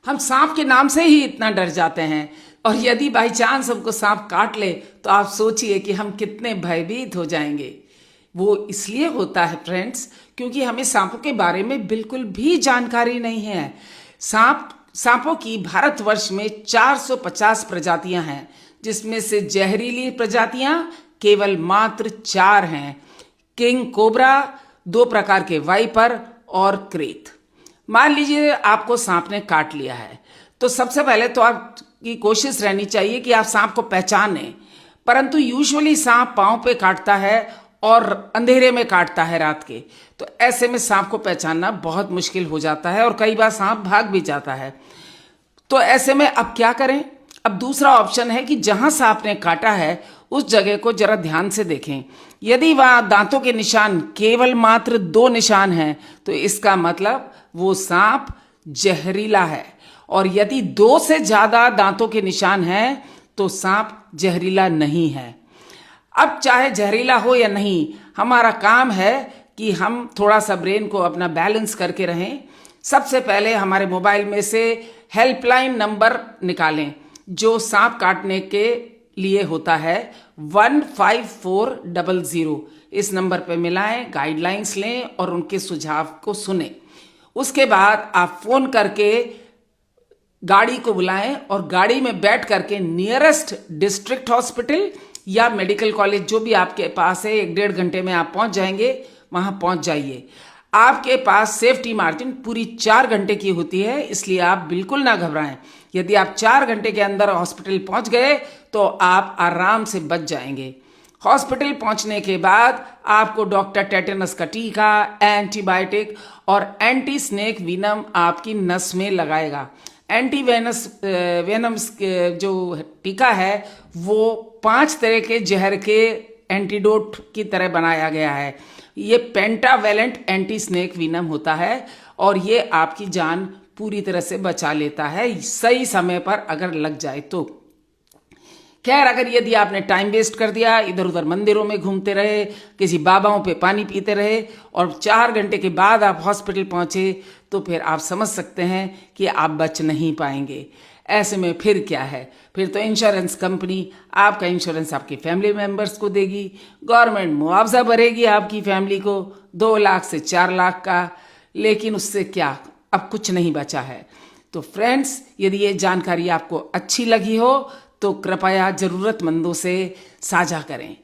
हम सांप के नाम से ही इतना डर जाते हैं, और यदि बाई चांस हमको सांप काट ले तो आप सोचिए कि हम कितने भयभीत हो जाएंगे। वो इसलिए होता है फ्रेंड्स, क्योंकि हमें सांपों के बारे में बिल्कुल भी जानकारी नहीं है। सांपों की भारतवर्ष में 450 प्रजातियां हैं, जिसमें से जहरीली प्रजातियां केवल मात्र 4 हैं। किंग कोबरा, 2 प्रकार के वाइपर और क्रेत। मान लीजिए आपको सांप ने काट लिया है, तो सबसे पहले तो आपकी कोशिश रहनी चाहिए कि आप सांप को पहचानें। परंतु यूजुअली सांप पांव पे काटता है और अंधेरे में काटता है रात के, तो ऐसे में सांप को पहचानना बहुत मुश्किल हो जाता है और कई बार सांप भाग भी जाता है। तो ऐसे में अब क्या करें? अब दूसरा ऑप्शन है कि जहां सांप ने काटा है उस जगह को जरा ध्यान से देखें। यदि वहां दांतों के निशान केवल मात्र 2 निशान हैं, तो इसका मतलब वो सांप जहरीला है। और यदि 2 से ज्यादा दांतों के निशान हैं तो सांप जहरीला नहीं है। अब चाहे जहरीला हो या नहीं, हमारा काम है कि हम थोड़ा सा ब्रेन को अपना बैलेंस करके रहें। सबसे पहले हमारे मोबाइल में से हेल्पलाइन नंबर निकालें, जो सांप काटने के लिए होता है 15400। इस नंबर पे मिलाएं, गाइडलाइंस लें और उनके सुझाव को सुनें। उसके बाद आप फोन करके गाड़ी को बुलाएं और गाड़ी में बैठ करके नियरेस्ट डिस्ट्रिक्ट हॉस्पिटल या मेडिकल कॉलेज जो भी आपके पास है, 1-1.5 घंटे में आप पहुंच जाएंगे, वहां पहुंच जाइए। आपके पास सेफ्टी मार्जिन पूरी 4 घंटे की होती है, इसलिए आप बिल्कुल ना घबराएं। यदि आप 4 घंटे के अंदर हॉस्पिटल पहुंच गए तो आप आराम से बच जाएंगे। हॉस्पिटल पहुंचने के बाद आपको डॉक्टर टेटेनस का टीका, एंटीबायोटिक और एंटी स्नेक विनम आपकी नस में लगाएगा। एंटी वेनम्स जो टीका है वो 5 तरह के जहर के एंटीडोट की तरह बनाया गया है। ये पेंटावेलेंट एंटी स्नेक विनम होता है और ये आपकी जान पूरी तरह से बचा लेता है, सही समय पर अगर लग जाए तो। खैर, अगर यदि आपने टाइम वेस्ट कर दिया, इधर उधर मंदिरों में घूमते रहे, किसी बाबाओं पे पानी पीते रहे और 4 घंटे के बाद आप हॉस्पिटल पहुंचे, तो फिर आप समझ सकते हैं कि आप बच नहीं पाएंगे। ऐसे में फिर क्या है? फिर तो इंश्योरेंस कंपनी आपका इंश्योरेंस आपके फैमिली मेंबर्स को देगी, गवर्नमेंट मुआवजा भरेगी आपकी फैमिली को 2 लाख से 4 लाख का, लेकिन उससे क्या, अब कुछ नहीं बचा है। तो फ्रेंड्स, यदि ये जानकारी आपको अच्छी लगी हो तो कृपया जरूरतमंदों से साझा करें।